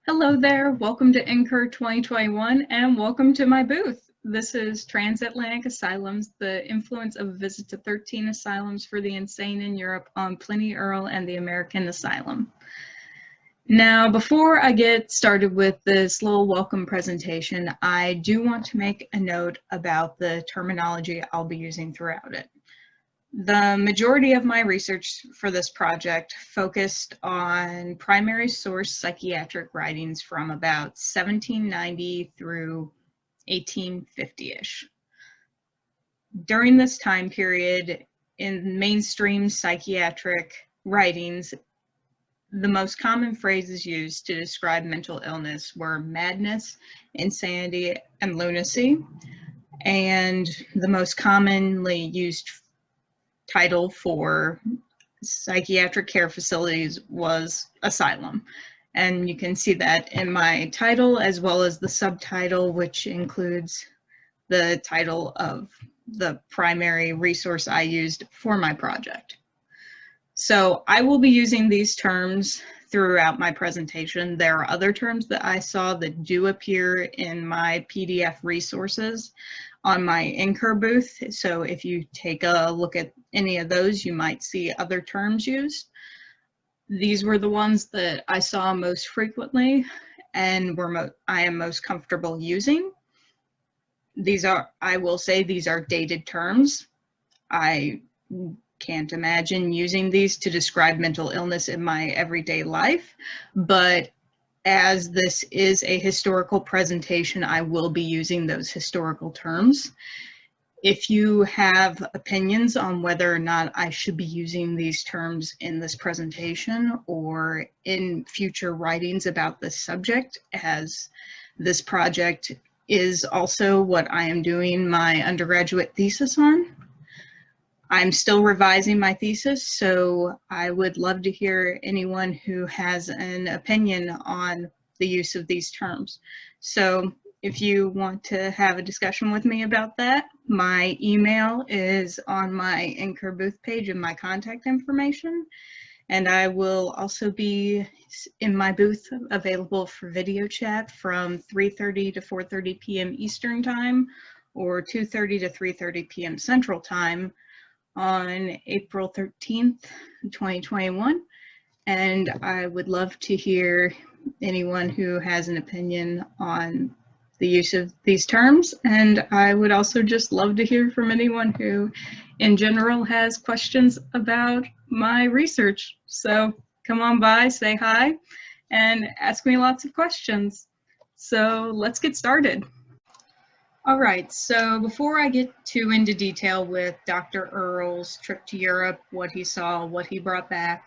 Hello there, welcome to NCUR 2021 and welcome to my booth. This is TransAtlantic Asylums, the influence of a visit to 13 asylums for the insane in Europe on Pliny Earle and the American Asylum. Now, before I get started with this little welcome presentation, I do want to make a note about the terminology I'll be using throughout it. The majority of my research for this project focused on primary source psychiatric writings from about 1790 through 1850-ish. During this time period, in mainstream psychiatric writings, the most common phrases used to describe mental illness were madness, insanity, and lunacy. And the most commonly used title for psychiatric care facilities was asylum. And you can see that in my title as well as the subtitle, which includes the title of the primary resource I used for my project. So I will be using these terms throughout my presentation. There are other terms that I saw that do appear in my PDF resources on my NCUR booth. So if you take a look at any of those, you might see other terms used. These were the ones that I saw most frequently and I am most comfortable using. I will say these are dated terms. I can't imagine using these to describe mental illness in my everyday life, but as this is a historical presentation, I will be using those historical terms. If you have opinions on whether or not I should be using these terms in this presentation or in future writings about this subject, as this project is also what I am doing my undergraduate thesis on. I'm still revising my thesis, so I would love to hear anyone who has an opinion on the use of these terms. So if you want to have a discussion with me about that, my email is on my NCUR booth page and my contact information. And I will also be in my booth available for video chat from 3:30 to 4:30 p.m. Eastern Time or 2:30 to 3:30 p.m. Central Time on April 13th, 2021. And I would love to hear anyone who has an opinion on the use of these terms. And I would also just love to hear from anyone who in general has questions about my research. So come on by, say hi, and ask me lots of questions. So let's get started. All right, so before I get too into detail with Dr. Earle's trip to Europe, what he saw, what he brought back,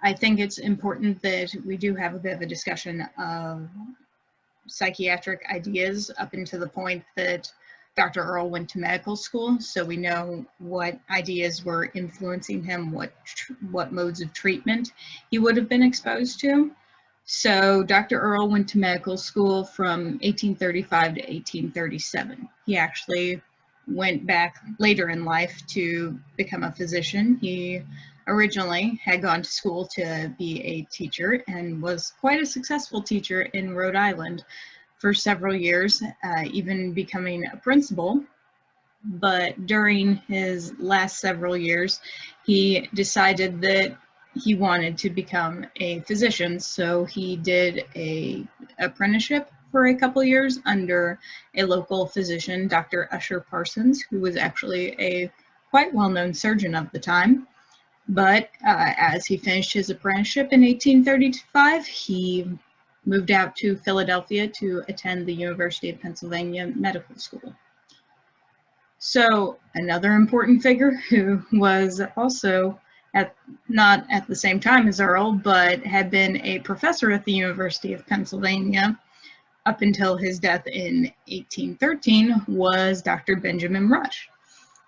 I think it's important that we do have a bit of a discussion of psychiatric ideas up until the point that Dr. Earle went to medical school, so we know what ideas were influencing him, what modes of treatment he would have been exposed to. So Dr. Earle went to medical school from 1835 to 1837. He actually went back later in life to become a physician. He originally had gone to school to be a teacher and was quite a successful teacher in Rhode Island for several years, even becoming a principal. But during his last several years, he decided that he wanted to become a physician, so he did an apprenticeship for a couple years under a local physician, Dr. Usher Parsons, who was actually a quite well-known surgeon of the time. But as he finished his apprenticeship in 1835, he moved out to Philadelphia to attend the University of Pennsylvania Medical School. So another important figure who was also not at the same time as Earle, but had been a professor at the University of Pennsylvania up until his death in 1813 was Dr. Benjamin Rush.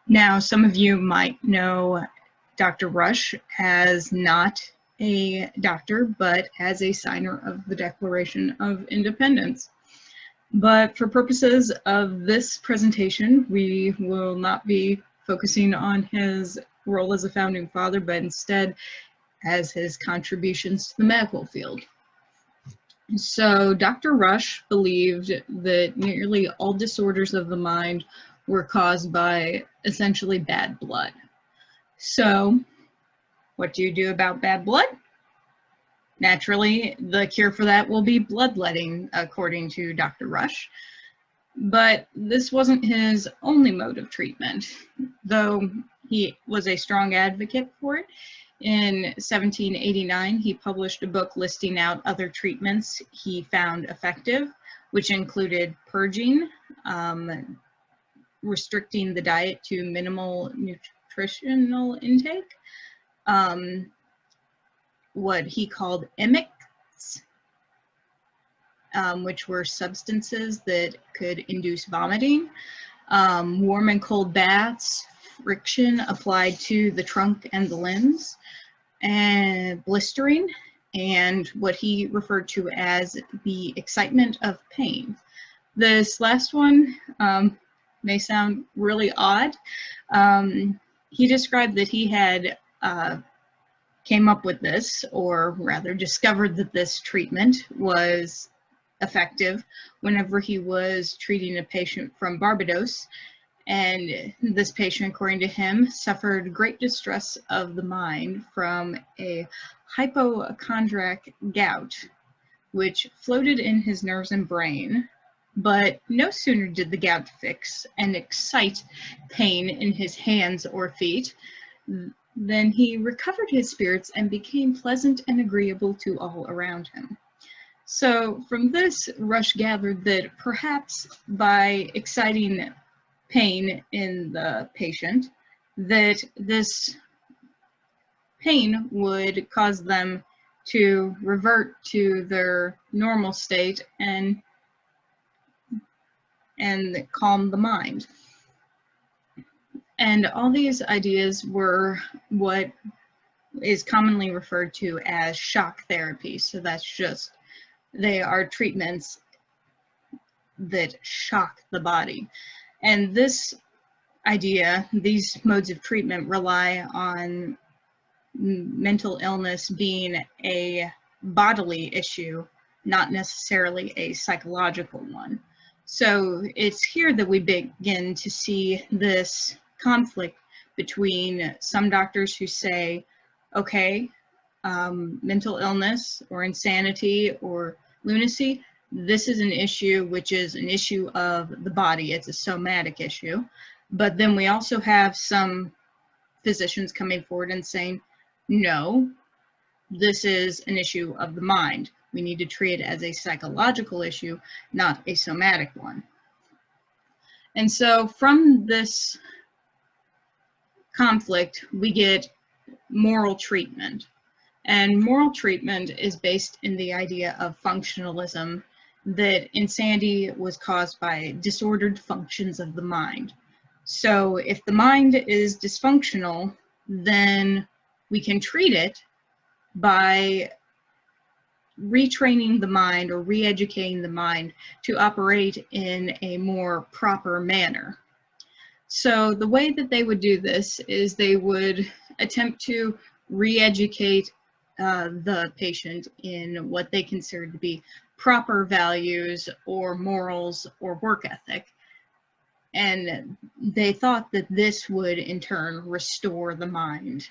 Now, some of you might know Dr. Rush as not a doctor, but as a signer of the Declaration of Independence. But for purposes of this presentation, we will not be focusing on his role as a founding father, but instead as his contributions to the medical field. So Dr. Rush believed that nearly all disorders of the mind were caused by essentially bad blood. So what do you do about bad blood? Naturally, the cure for that will be bloodletting, according to Dr. Rush. But this wasn't his only mode of treatment, though he was a strong advocate for it. In 1789, he published a book listing out other treatments he found effective, which included purging, restricting the diet to minimal nutritional intake, what he called emecs, which were substances that could induce vomiting, warm and cold baths, friction applied to the trunk and the limbs, and blistering, and what he referred to as the excitement of pain. This last one may sound really odd. He described that he had came up with this, or rather discovered that this treatment was effective whenever he was treating a patient from Barbados. And this patient, according to him, suffered great distress of the mind from a hypochondriac gout, which floated in his nerves and brain. But no sooner did the gout fix and excite pain in his hands or feet than he recovered his spirits and became pleasant and agreeable to all around him. So from this, Rush gathered that perhaps by exciting pain in the patient, that this pain would cause them to revert to their normal state and calm the mind. And all these ideas were what is commonly referred to as shock therapy. So that's just, they are treatments that shock the body. And this idea, these modes of treatment rely on mental illness being a bodily issue, not necessarily a psychological one. So it's here that we begin to see this conflict between some doctors who say, okay, mental illness or insanity or lunacy, this is an issue which is an issue of the body. It's a somatic issue. But then we also have some physicians coming forward and saying, no, this is an issue of the mind. We need to treat it as a psychological issue, not a somatic one. And so from this conflict, we get moral treatment. And moral treatment is based in the idea of functionalism, that insanity was caused by disordered functions of the mind. So if the mind is dysfunctional, then we can treat it by retraining the mind or re-educating the mind to operate in a more proper manner. So the way that they would do this is they would attempt to re-educate the patient in what they considered to be proper values or morals or work ethic. And they thought that this would in turn restore the mind.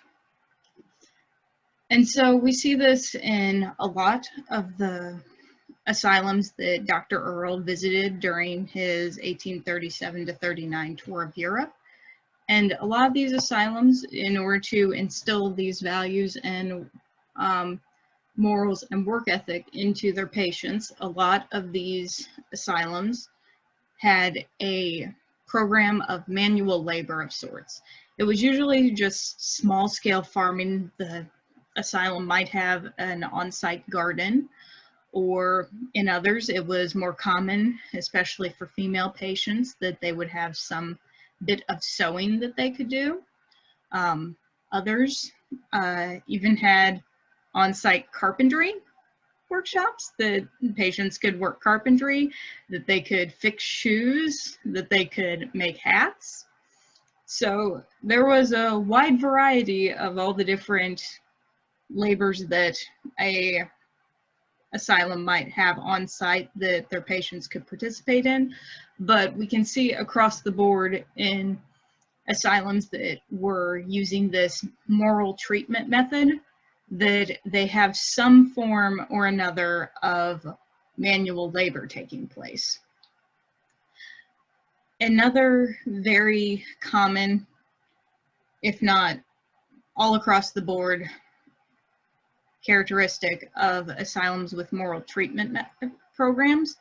And so we see this in a lot of the asylums that Dr. Earle visited during his 1837 to 39 tour of Europe. And a lot of these asylums, in order to instill these values and morals and work ethic into their patients, a lot of these asylums had a program of manual labor of sorts. It was usually just small-scale farming. The asylum might have an on-site garden, or in others it was more common, especially for female patients, that they would have some bit of sewing that they could do. Others even had on-site carpentry workshops that patients could work carpentry, that they could fix shoes, that they could make hats. So there was a wide variety of all the different labors that a asylum might have on site that their patients could participate in, but we can see across the board in asylums that were using this moral treatment method that they have some form or another of manual labor taking place. Another very common, if not all across the board, characteristic of asylums with moral treatment programs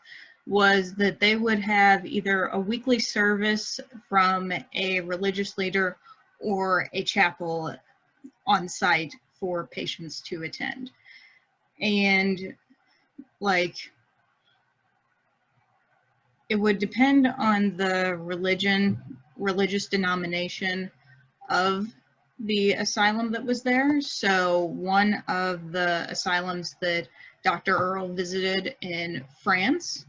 was that they would have either a weekly service from a religious leader or a chapel on site for patients to attend. And like, it would depend on the religious denomination of the asylum that was there. So one of the asylums that Dr. Earle visited in France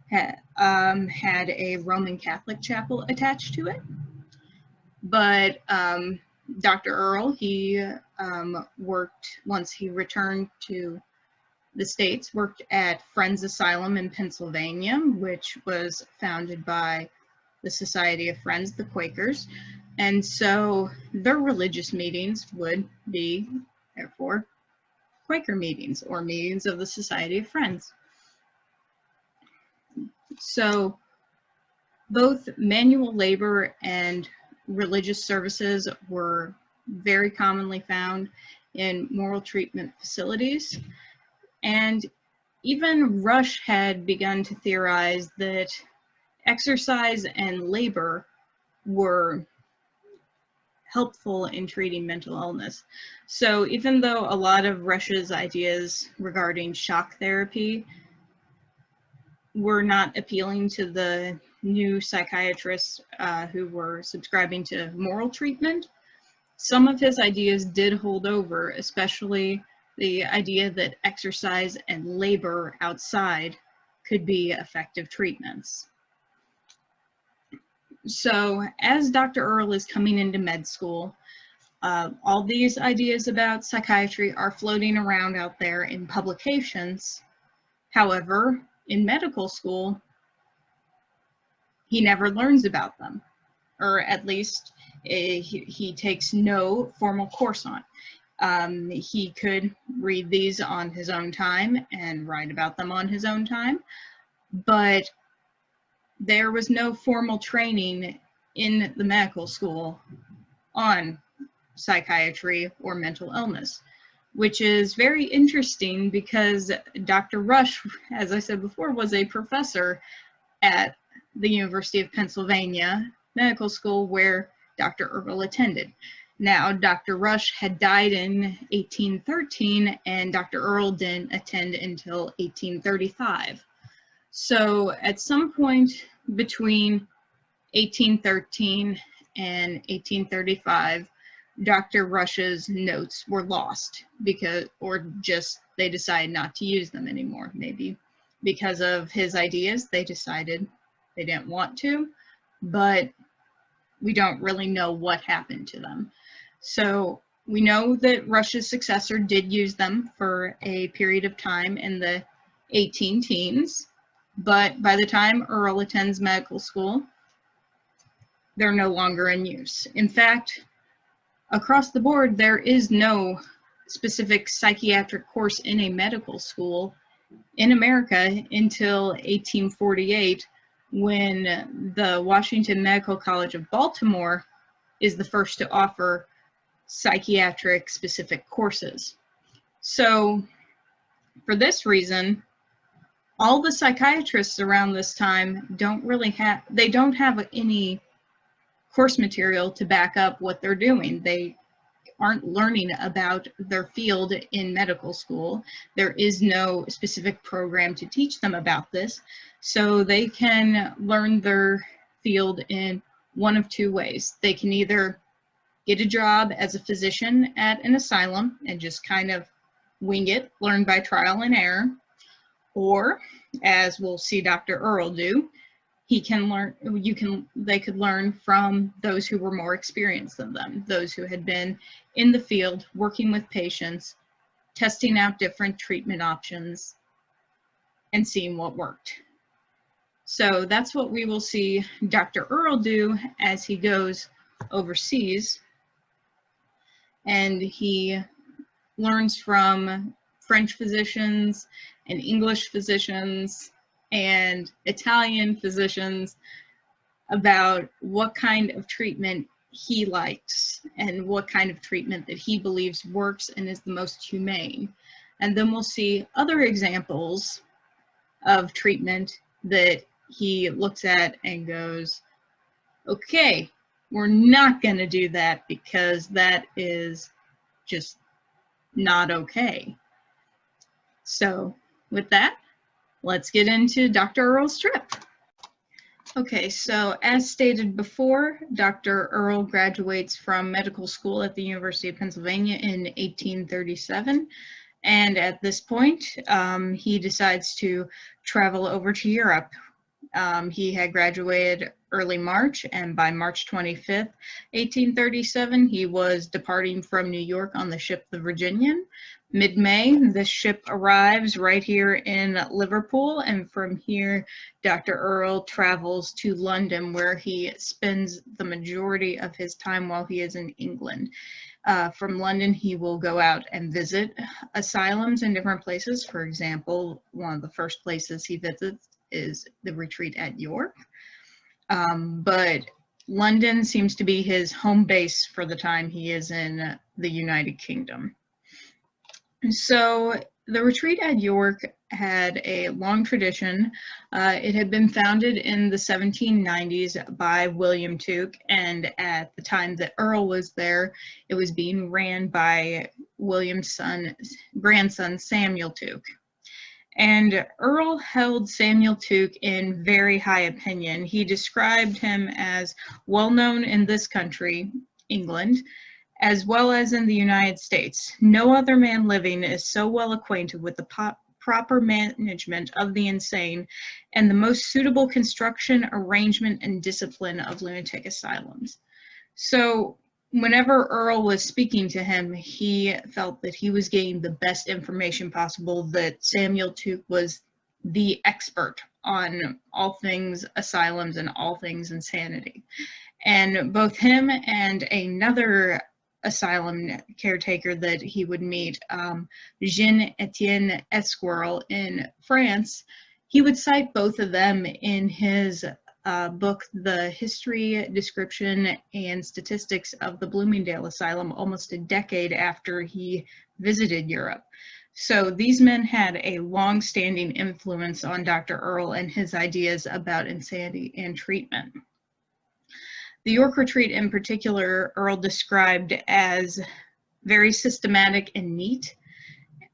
had a Roman Catholic chapel attached to it. But Dr. Earle, he worked, once he returned to the States, worked at Friends Asylum in Pennsylvania, which was founded by the Society of Friends, the Quakers. And so their religious meetings would be, therefore, Quaker meetings or meetings of the Society of Friends. So both manual labor and religious services were very commonly found in moral treatment facilities. And even Rush had begun to theorize that exercise and labor were helpful in treating mental illness. So even though a lot of Rush's ideas regarding shock therapy were not appealing to the new psychiatrists who were subscribing to moral treatment, some of his ideas did hold over, especially the idea that exercise and labor outside could be effective treatments. So as Dr. Earle is coming into med school, all these ideas about psychiatry are floating around out there in publications. However, in medical school, he never learns about them, or at least he takes no formal course on. He could read these on his own time and write about them on his own time, but there was no formal training in the medical school on psychiatry or mental illness, which is very interesting because Dr. Rush, as I said before, was a professor at the University of Pennsylvania Medical School where Dr. Earle attended. Now, Dr. Rush had died in 1813 and Dr. Earle didn't attend until 1835. So at some point between 1813 and 1835, Dr. Rush's notes were lost or just they decided not to use them anymore. Maybe because of his ideas, they decided they didn't want to, but we don't really know what happened to them. So we know that Rush's successor did use them for a period of time in the 18 teens, but by the time Earle attends medical school, they're no longer in use. In fact, across the board, there is no specific psychiatric course in a medical school in America until 1848, when the Washington Medical College of Baltimore is the first to offer psychiatric specific courses. So for this reason, all the psychiatrists around this time don't have any course material to back up what they're doing. They aren't learning about their field in medical school. There is no specific program to teach them about this. So they can learn their field in one of two ways. They can either get a job as a physician at an asylum and just kind of wing it, learn by trial and error, or, as we'll see Dr. Earle do, they could learn from those who were more experienced than them, those who had been in the field working with patients, testing out different treatment options, and seeing what worked. So that's what we will see Dr. Earle do as he goes overseas, and he learns from French physicians and English physicians and Italian physicians about what kind of treatment he likes and what kind of treatment that he believes works and is the most humane. And then we'll see other examples of treatment that he looks at and goes, okay, we're not going to do that because that is just not okay. So with that, let's get into Dr. Earle's trip. Okay, so as stated before, Dr. Earle graduates from medical school at the University of Pennsylvania in 1837. And at this point, he decides to travel over to Europe. He had graduated early March, and by March 25th, 1837, he was departing from New York on the ship the Virginian. Mid-May, this ship arrives right here in Liverpool, and from here, Dr. Earle travels to London, where he spends the majority of his time while he is in England. From London, he will go out and visit asylums in different places. For example, one of the first places he visits is the retreat at York. But London seems to be his home base for the time he is in the United Kingdom. So the retreat at York had a long tradition. It had been founded in the 1790s by William Tuke, and at the time that Earle was there, it was being ran by William's grandson, Samuel Tuke. And Earle held Samuel Tuke in very high opinion. He described him as well known in this country, England, as well as in the United States. No other man living is so well acquainted with the proper management of the insane and the most suitable construction, arrangement, and discipline of lunatic asylums. So whenever Earle was speaking to him, he felt that he was getting the best information possible, that Samuel Tuke was the expert on all things asylums and all things insanity. And both him and another asylum caretaker that he would meet, Jean-Étienne Esquirel in France, he would cite both of them in his book, The History, Description, and Statistics of the Bloomingdale Asylum, almost a decade after he visited Europe. So these men had a long-standing influence on Dr. Earle and his ideas about insanity and treatment. The York retreat in particular, Earle described as very systematic and neat,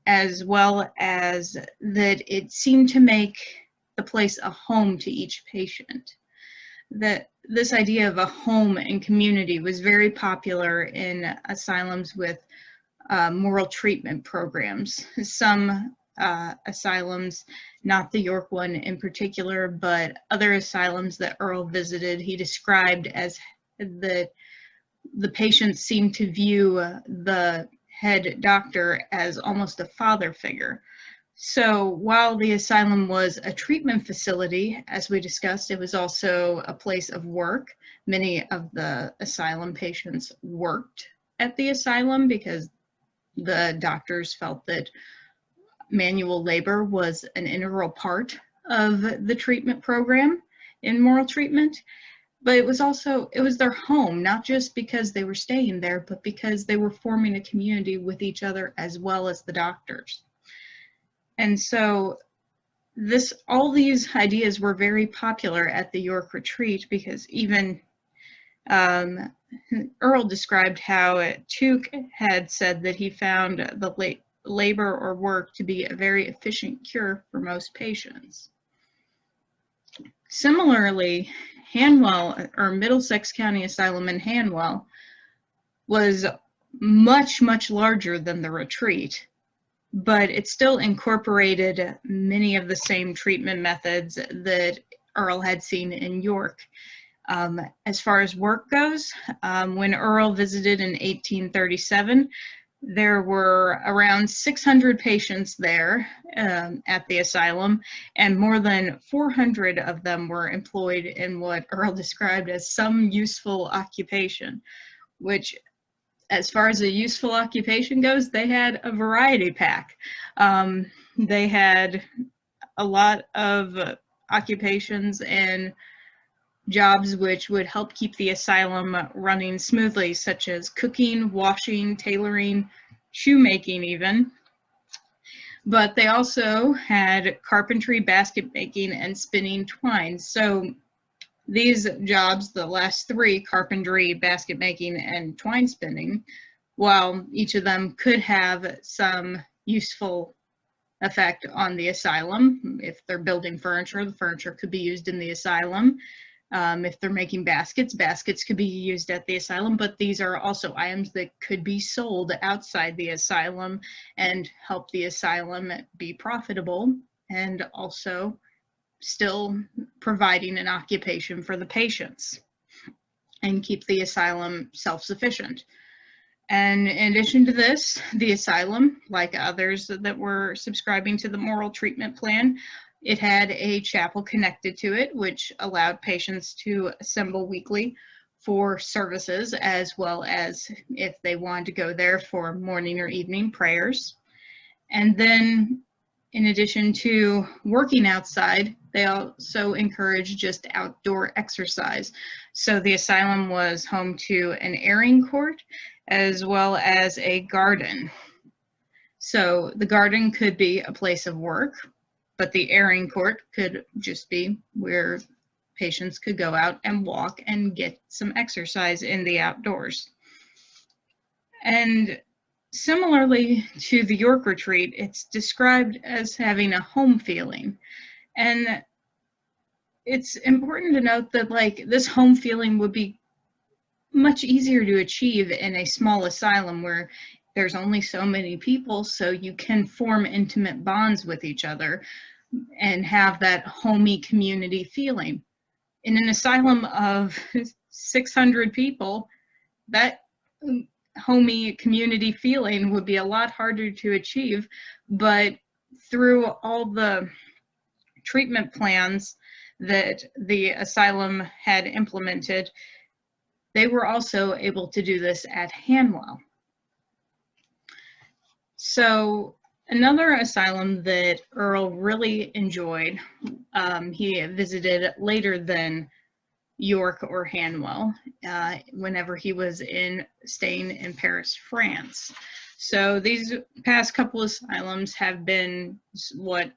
as well as that it seemed to make the place a home to each patient. That this idea of a home and community was very popular in asylums with moral treatment programs. Some asylums, not the York one in particular, but other asylums that Earle visited, he described as that the patients seemed to view the head doctor as almost a father figure. So while the asylum was a treatment facility, as we discussed, it was also a place of work. Many of the asylum patients worked at the asylum because the doctors felt that manual labor was an integral part of the treatment program in moral treatment. But it was their home, not just because they were staying there, but because they were forming a community with each other as well as the doctors. And so all these ideas were very popular at the York retreat, because even Earle described how Tuke had said that he found the labor or work to be a very efficient cure for most patients. Similarly, Hanwell, or Middlesex County Asylum in Hanwell, was much, much larger than the retreat, but it still incorporated many of the same treatment methods that Earle had seen in York. As far as work goes, when Earle visited in 1837, There were around 600 patients there at the asylum, and more than 400 of them were employed in what Earle described as some useful occupation, which, as far as a useful occupation goes, they had a variety pack. They had a lot of occupations and jobs which would help keep the asylum running smoothly, such as cooking, washing, tailoring, shoemaking even. But they also had carpentry, basket making, and spinning twine. So these jobs, the last three, carpentry, basket making, and twine spinning, while each of them could have some useful effect on the asylum. If they're building furniture, the furniture could be used in the asylum. If they're making baskets, baskets could be used at the asylum, but these are also items that could be sold outside the asylum and help the asylum be profitable, and also still providing an occupation for the patients and keep the asylum self-sufficient. And in addition to this, the asylum, like others that were subscribing to the moral treatment plan, it had a chapel connected to it, which allowed patients to assemble weekly for services, as well as if they wanted to go there for morning or evening prayers. And then, in addition to working outside, they also encouraged just outdoor exercise. So the asylum was home to an airing court as well as a garden. So the garden could be a place of work, but the airing court could just be where patients could go out and walk and get some exercise in the outdoors. And similarly to the York retreat, it's described as having a home feeling. And it's important to note that this home feeling would be much easier to achieve in a small asylum where there's only so many people, so you can form intimate bonds with each other and have that homey community feeling. In an asylum of 600 people, that homey community feeling would be a lot harder to achieve, but through all the treatment plans that the asylum had implemented, they were also able to do this at Hanwell. So another asylum that Earle really enjoyed, he visited later than York or Hanwell, whenever he was staying in Paris, France. So these past couple asylums have been what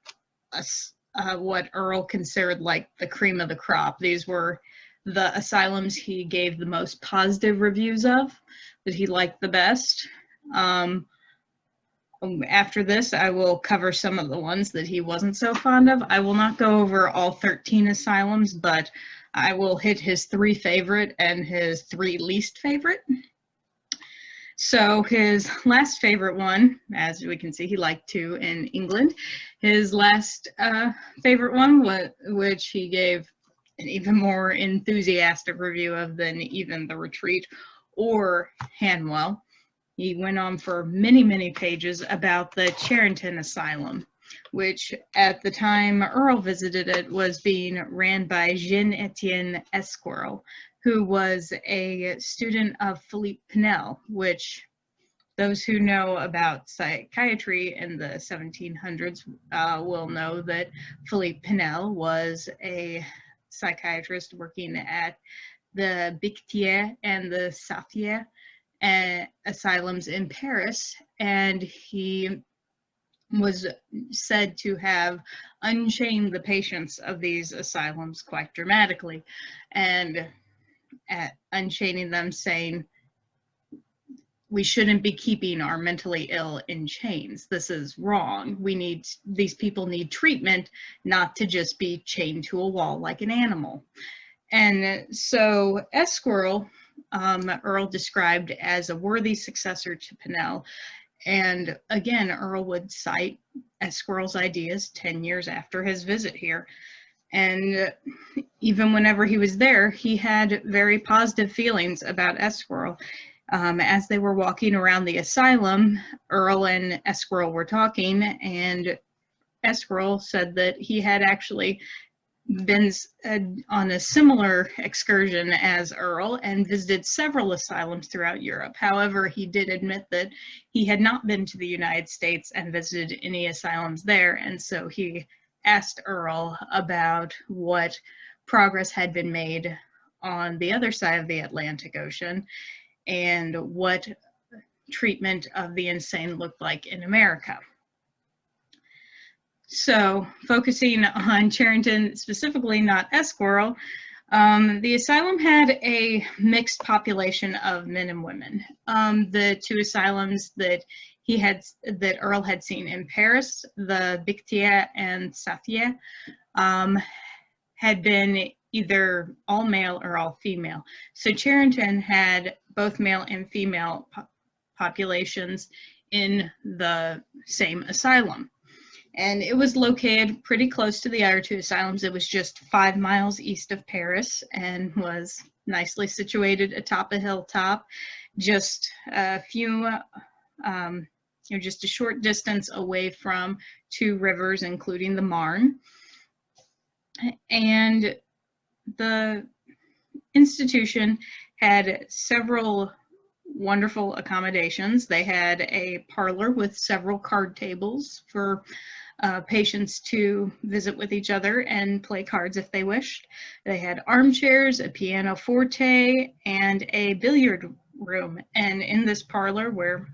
Earle considered like the cream of the crop. These were the asylums he gave the most positive reviews of, that he liked the best. After this, I will cover some of the ones that he wasn't so fond of. I will not go over all 13 asylums, but I will hit his 3 favorite and his 3 least favorite. So his last favorite one, as we can see, he liked 2 in England. His last favorite one, which he gave an even more enthusiastic review of than even the retreat or Hanwell. He went on for many, many pages about the Charenton Asylum, which at the time Earle visited it was being ran by Jean-Étienne Esquirel, who was a student of Philippe Pinel, which those who know about psychiatry in the 1700s will know that Philippe Pinel was a psychiatrist working at the Bicêtre and the Sauthier asylums in Paris, and he was said to have unchained the patients of these asylums quite dramatically, and unchaining them, saying, we shouldn't be keeping our mentally ill in chains. This is wrong. These people need treatment, not to just be chained to a wall like an animal. And so Esquirel, Earle described as a worthy successor to Pinel. And again, Earle would cite Esquirel's ideas 10 years after his visit here. And even whenever he was there, he had very positive feelings about Esquirel. As they were walking around the asylum, Earle and Esquirrel were talking, and Esquirrel said that he had actually been on a similar excursion as Earle and visited several asylums throughout Europe. However, he did admit that he had not been to the United States and visited any asylums there, and so he asked Earle about what progress had been made on the other side of the Atlantic Ocean and what treatment of the insane looked like in America. So, focusing on Charrington specifically, not Esquirrel, the asylum had a mixed population of men and women. The two asylums that Earle had seen in Paris, the Bicêtre and Safier, had been either all male or all female. So Charrington had both male and female populations in the same asylum. And it was located pretty close to the other two asylums. It was just 5 miles east of Paris and was nicely situated atop a hilltop, just a few, just a short distance away from 2 rivers, including the Marne. And the institution had several wonderful accommodations. They had a parlor with several card tables for patients to visit with each other and play cards if they wished. They had armchairs, a pianoforte, and a billiard room. And in this parlor, where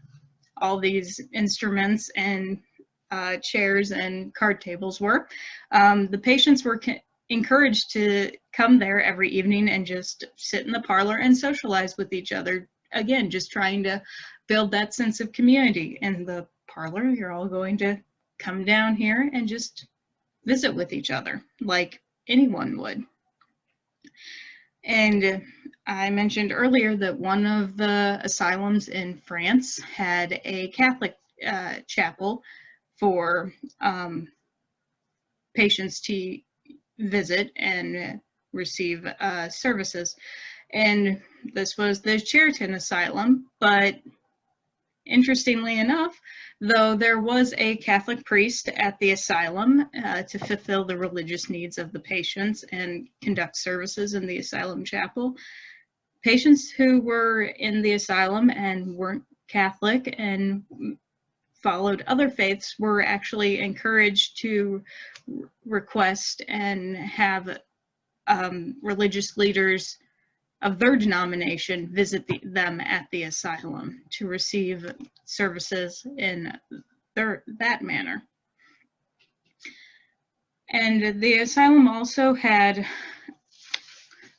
all these instruments and chairs and card tables were, the patients were encouraged to come there every evening and just sit in the parlor and socialize with each other. Again, just trying to build that sense of community. In the parlor, you're all going to come down here and just visit with each other like anyone would. And I mentioned earlier that one of the asylums in France had a Catholic chapel for patients to visit and receive services. And this was the Charrington Asylum, but interestingly enough, though there was a Catholic priest at the asylum to fulfill the religious needs of the patients and conduct services in the asylum chapel, patients who were in the asylum and weren't Catholic and followed other faiths were actually encouraged to request and have religious leaders of their denomination visit them at the asylum to receive services in that manner. And the asylum also had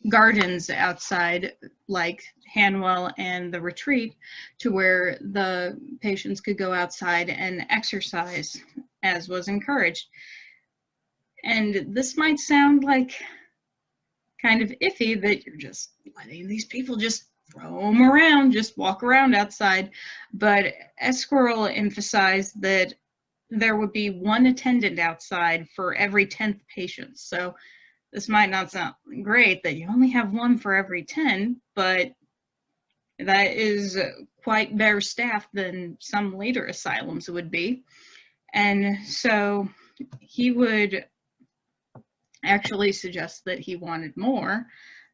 gardens outside, like Hanwell and the Retreat, to where the patients could go outside and exercise as was encouraged. And this might sound like kind of iffy that you're just letting these people just roam around, just walk around outside. But Esquirrel emphasized that there would be 1 attendant outside for every 10th patient. So this might not sound great that you only have 1 for every 10, but that is quite better staffed than some later asylums would be. And so he would actually suggest that he wanted more,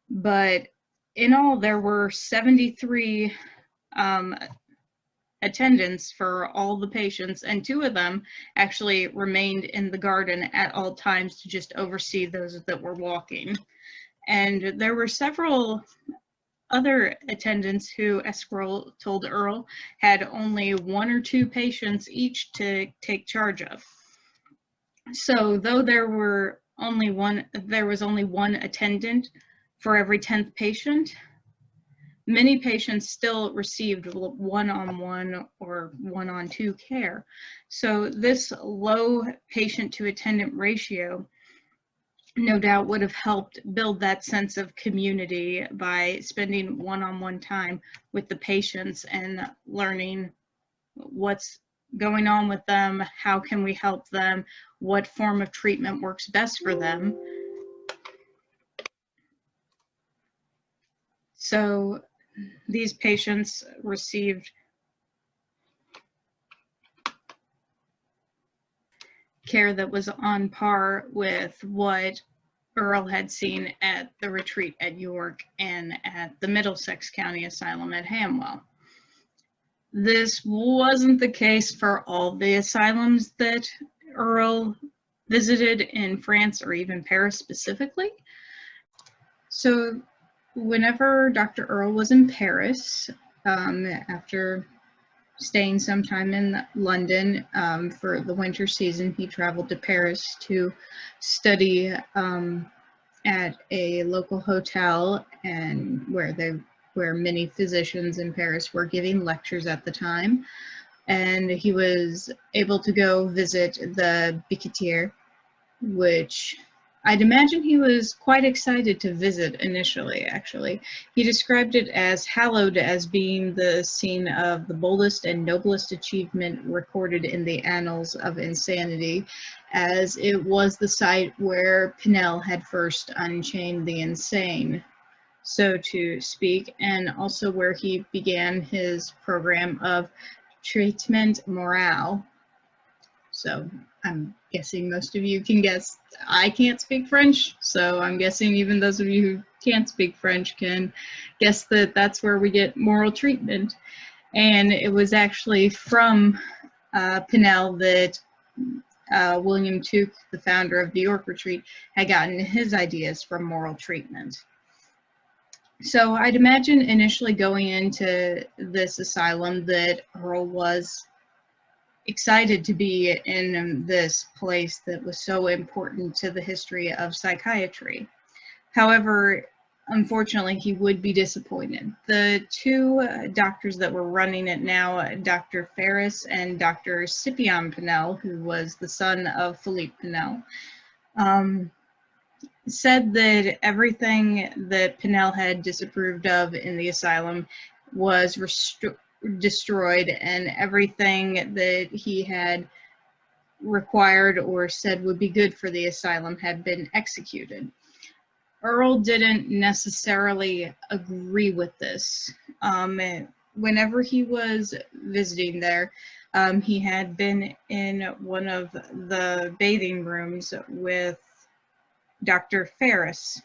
but in all there were 73 attendants for all the patients, and 2 of them actually remained in the garden at all times to just oversee those that were walking. And there were several other attendants who Esquirrel told Earle had only 1 or 2 patients each to take charge of. So though there was only one attendant for every 10th patient, many patients still received one-on-one or one-on-2 care. So this low patient to attendant ratio no doubt would have helped build that sense of community by spending one-on-one time with the patients and learning what's going on with them, how can we help them, what form of treatment works best for them. So these patients received care that was on par with what Earle had seen at the retreat at York and at the Middlesex County Asylum at Hamwell. This wasn't the case for all the asylums that Earle visited in France or even Paris specifically. So whenever Dr. Earle was in Paris, after staying some time in London for the winter season, he traveled to Paris to study at a local hotel, and where many physicians in Paris were giving lectures at the time. And he was able to go visit the Bicêtre, which I'd imagine he was quite excited to visit initially, actually. He described it as hallowed as being the scene of the boldest and noblest achievement recorded in the annals of insanity, as it was the site where Pinel had first unchained the insane, so to speak, and also where he began his program of traitement moral. So I'm guessing most of you can guess. I can't speak French, so I'm guessing even those of you who can't speak French can guess that that's where we get moral treatment. And it was actually from Pinel that William Tuke, the founder of the York Retreat, had gotten his ideas from moral treatment. So I'd imagine initially going into this asylum that Earle was excited to be in this place that was so important to the history of psychiatry. However, unfortunately, he would be disappointed. The two doctors that were running it now, Dr. Ferris and Dr. Scipion Pinel, who was the son of Philippe Pinel, said that everything that Pinel had disapproved of in the asylum was destroyed, and everything that he had required or said would be good for the asylum had been executed. Earle didn't necessarily agree with this. Whenever he was visiting there, he had been in one of the bathing rooms with Dr. Ferris,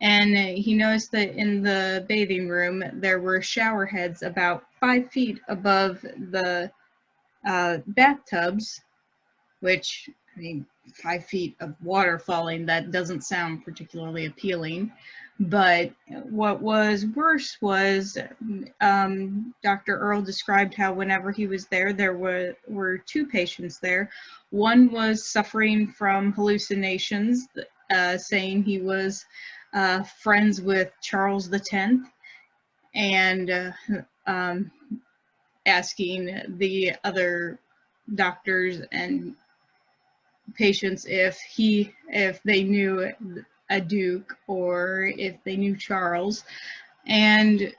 and he noticed that in the bathing room there were shower heads about 5 feet above the bathtubs, which, I mean, 5 feet of water falling, that doesn't sound particularly appealing. But what was worse was Dr. Earle described how whenever he was there were two patients there. One was suffering from hallucinations, saying he was friends with Charles X, and asking the other doctors and patients if they knew a duke or if they knew Charles. And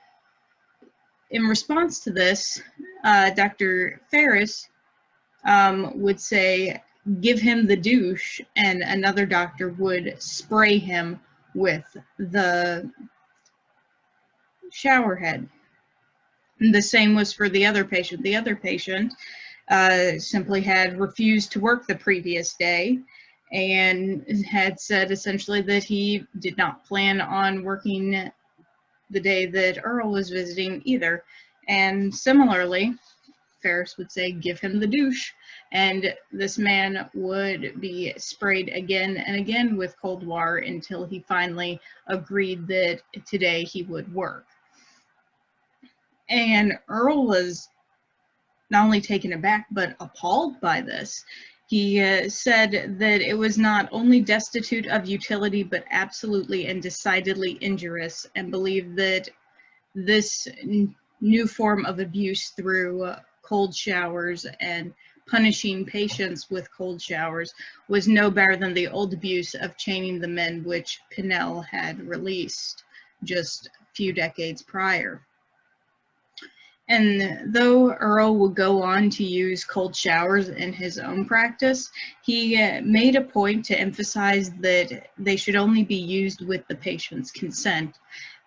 in response to this, Dr. Ferris would say, "Give him the douche," and another doctor would spray him with the shower head. And the same was for the other patient. The other patient simply had refused to work the previous day and had said essentially that he did not plan on working the day that Earle was visiting either. And similarly, Ferris would say, "Give him the douche," and this man would be sprayed again and again with cold water until he finally agreed that today he would work. And Earle was not only taken aback, but appalled by this. He said that it was not only destitute of utility, but absolutely and decidedly injurious, and believed that this new form of abuse through cold showers and punishing patients with cold showers was no better than the old abuse of chaining the men which Pinel had released just a few decades prior. And though Earle would go on to use cold showers in his own practice, he made a point to emphasize that they should only be used with the patient's consent,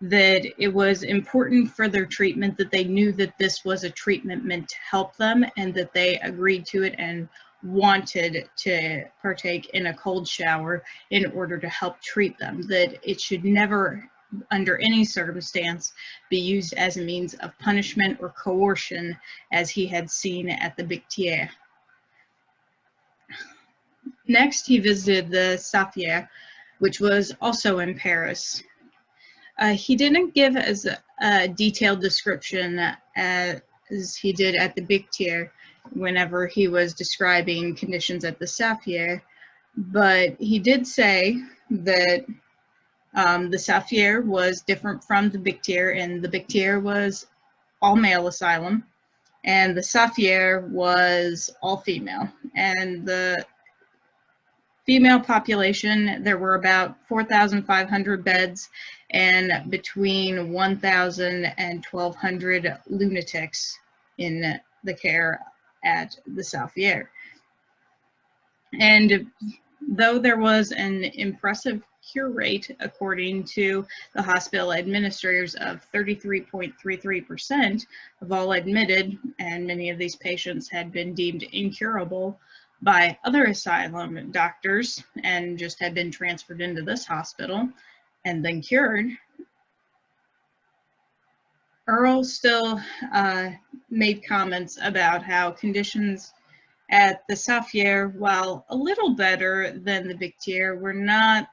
that it was important for their treatment that they knew that this was a treatment meant to help them, and that they agreed to it and wanted to partake in a cold shower in order to help treat them, that it should never, under any circumstance, be used as a means of punishment or coercion, as he had seen at the Bicêtre. Next, he visited the Saphir, which was also in Paris. He didn't give as a detailed description as he did at the Bicêtre whenever he was describing conditions at the Saphir, but he did say that the Saphir was different from the Bicêtre, and the Bicêtre was all male asylum, and the Saphir was all female. And the female population, there were about 4,500 beds and between 1,000 and 1,200 lunatics in the care at the Saphir. And though there was an impressive cure rate, according to the hospital administrators, of 33.33% of all admitted, and many of these patients had been deemed incurable by other asylum doctors and just had been transferred into this hospital and then cured, Earle still made comments about how conditions at the Saphir, while a little better than the Bicêtre, were not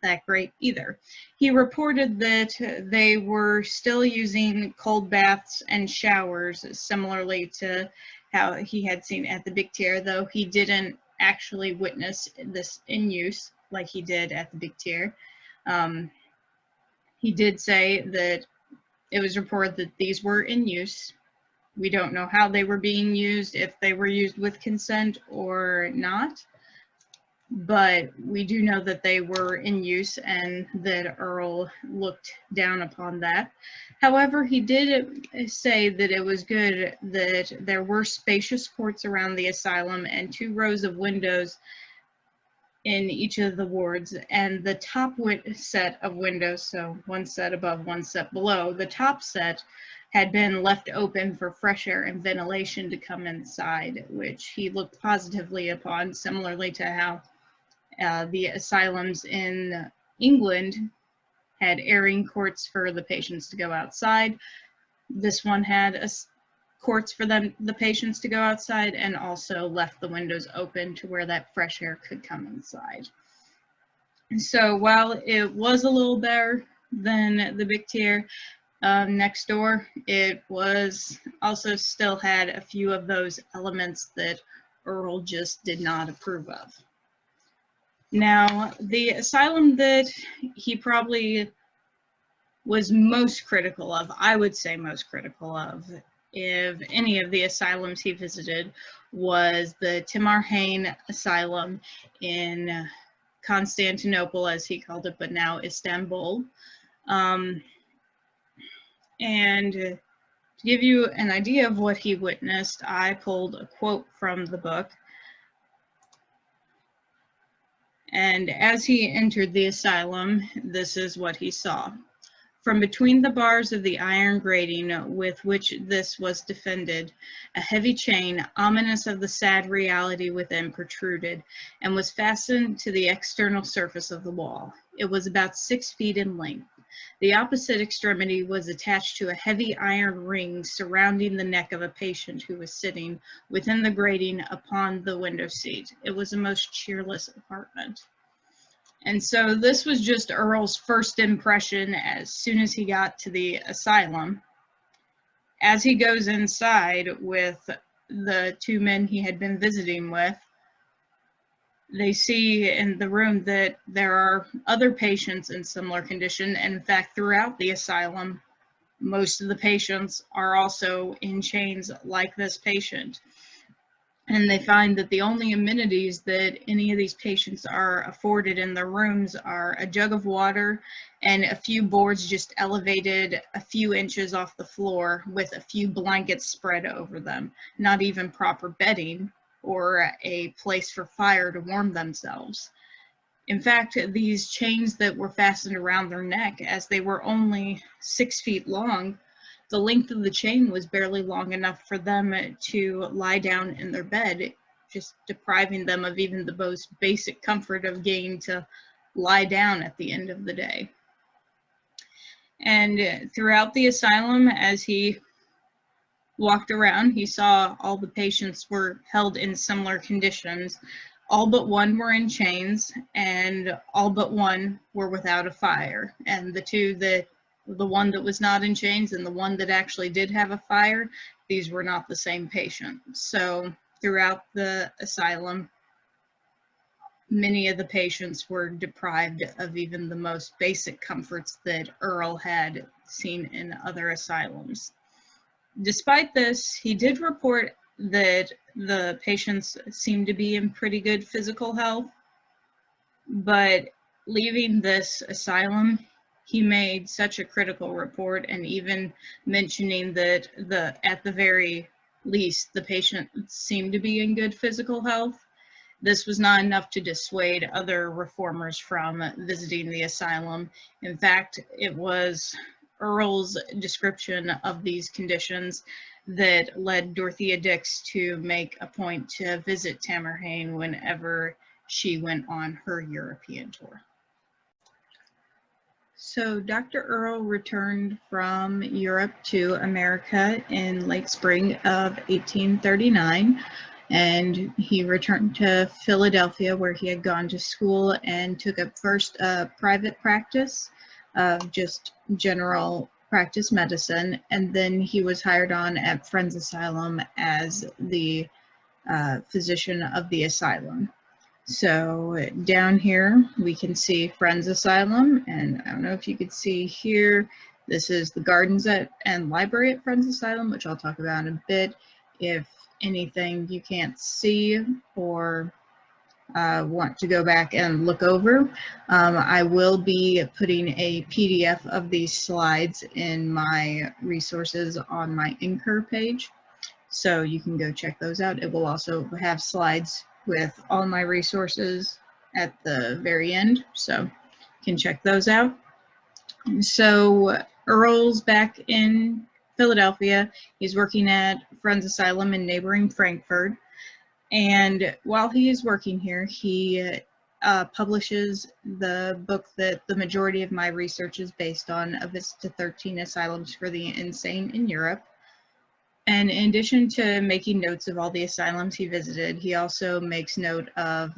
that great either. He reported that they were still using cold baths and showers, similarly to how he had seen at the Bicêtre, though he didn't actually witness this in use like he did at the Bicêtre. He did say that it was reported that these were in use. We don't know how they were being used, if they were used with consent or not, but we do know that they were in use and that Earle looked down upon that. However, he did say that it was good that there were spacious courts around the asylum and 2 rows of windows in each of the wards, and the top set of windows, so one set above, one set below, the top set had been left open for fresh air and ventilation to come inside, which he looked positively upon, similarly to how the asylums in England had airing courts for the patients to go outside. This one had courts for the patients to go outside, and also left the windows open to where that fresh air could come inside. So while it was a little better than the Bicêtre next door, it was also still had a few of those elements that Earle just did not approve of. Now, the asylum that he probably was most critical of, I would say most critical of, if any of the asylums he visited, was the Timar-hané Asylum in Constantinople, as he called it, but now Istanbul. And to give you an idea of what he witnessed, I pulled a quote from the book. And as he entered the asylum, this is what he saw. From between the bars of the iron grating with which this was defended, a heavy chain, ominous of the sad reality within, protruded, and was fastened to the external surface of the wall. It was about 6 feet in length. The opposite extremity was attached to a heavy iron ring surrounding the neck of a patient who was sitting within the grating upon the window seat. It was a most cheerless apartment. And so this was just Earle's first impression as soon as he got to the asylum. As he goes inside with the 2 men he had been visiting with, they see in the room that there are other patients in similar condition, and in fact throughout the asylum, most of the patients are also in chains like this patient. And they find that the only amenities that any of these patients are afforded in their rooms are a jug of water and a few boards just elevated a few inches off the floor with a few blankets spread over them, not even proper bedding or a place for fire to warm themselves. In fact, these chains that were fastened around their neck, as they were only 6 feet long, the length of the chain was barely long enough for them to lie down in their bed, just depriving them of even the most basic comfort of getting to lie down at the end of the day. And throughout the asylum, as he walked around, he saw all the patients were held in similar conditions. All but one were in chains, and all but one were without a fire. And the one that was not in chains and the one that actually did have a fire, these were not the same patient. So throughout the asylum, many of the patients were deprived of even the most basic comforts that Earle had seen in other asylums. Despite this, he did report that the patients seemed to be in pretty good physical health, but leaving this asylum, he made such a critical report, and even mentioning that at the very least, the patient seemed to be in good physical health. This was not enough to dissuade other reformers from visiting the asylum. In fact, it was Earle's description of these conditions that led Dorothea Dix to make a point to visit Timar-hané whenever she went on her European tour. So Dr. Earle returned from Europe to America in late spring of 1839. And he returned to Philadelphia, where he had gone to school, and took up first a private practice of just general practice medicine. And then he was hired on at Friends Asylum as the physician of the asylum. So down here, we can see Friends Asylum. And I don't know if you could see here, this is the gardens and library at Friends Asylum, which I'll talk about in a bit. If anything you can't see or want to go back and look over, I will be putting a PDF of these slides in my resources on my NCUR page, so you can go check those out. It will also have slides with all my resources at the very end, so you can check those out. So Earle's back in Philadelphia. He's working at Friends Asylum in neighboring Frankfurt. And while he is working here, he publishes the book that the majority of my research is based on, A Visit to 13 Asylums for the Insane in Europe. And in addition to making notes of all the asylums he visited, he also makes note of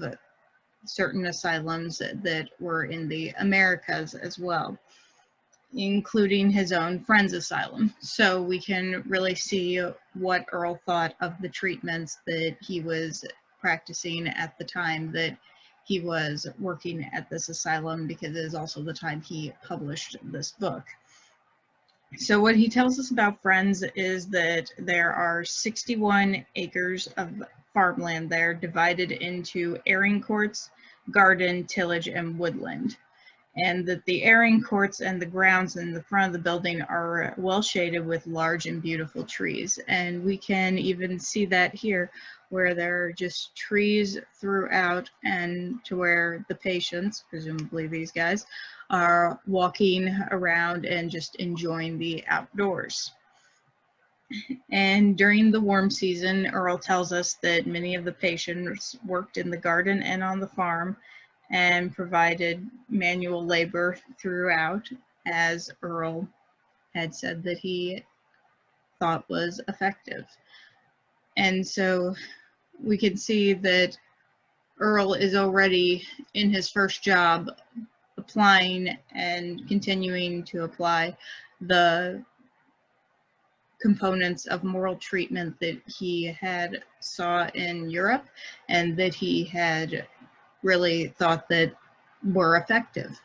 certain asylums that were in the Americas as well, including his own Friends Asylum. So we can really see what Earle thought of the treatments that he was practicing at the time that he was working at this asylum, because it is also the time he published this book. So what he tells us about Friends is that there are 61 acres of farmland there, divided into airing courts, garden, tillage, and woodland. And that the airing courts and the grounds in the front of the building are well shaded with large and beautiful trees. And we can even see that here, where there are just trees throughout, and to where the patients, presumably these guys, are walking around and just enjoying the outdoors. And during the warm season, Earle tells us that many of the patients worked in the garden and on the farm, and provided manual labor throughout, as Earle had said that he thought was effective. And so we can see that Earle is already in his first job applying and continuing to apply the components of moral treatment that he had saw in Europe, and that he had really thought that were effective.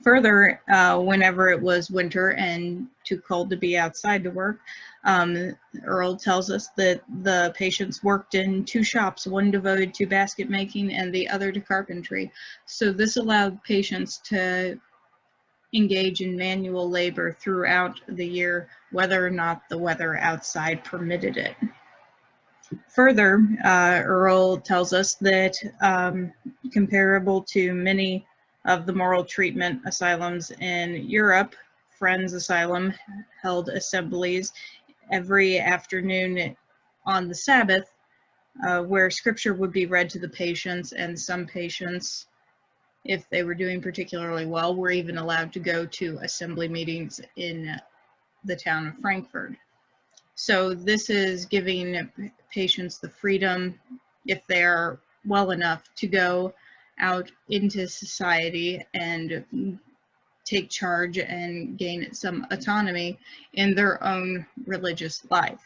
Further, whenever it was winter and too cold to be outside to work, Earle tells us that the patients worked in two shops, one devoted to basket making and the other to carpentry. So this allowed patients to engage in manual labor throughout the year, whether or not the weather outside permitted it. Further, Earle tells us that comparable to many of the moral treatment asylums in Europe. Friends Asylum held assemblies every afternoon on the Sabbath, where scripture would be read to the patients, and some patients, if they were doing particularly well, were even allowed to go to assembly meetings in the town of Frankfurt. So this is giving patients the freedom, if they're well enough, to go out into society and take charge and gain some autonomy in their own religious life.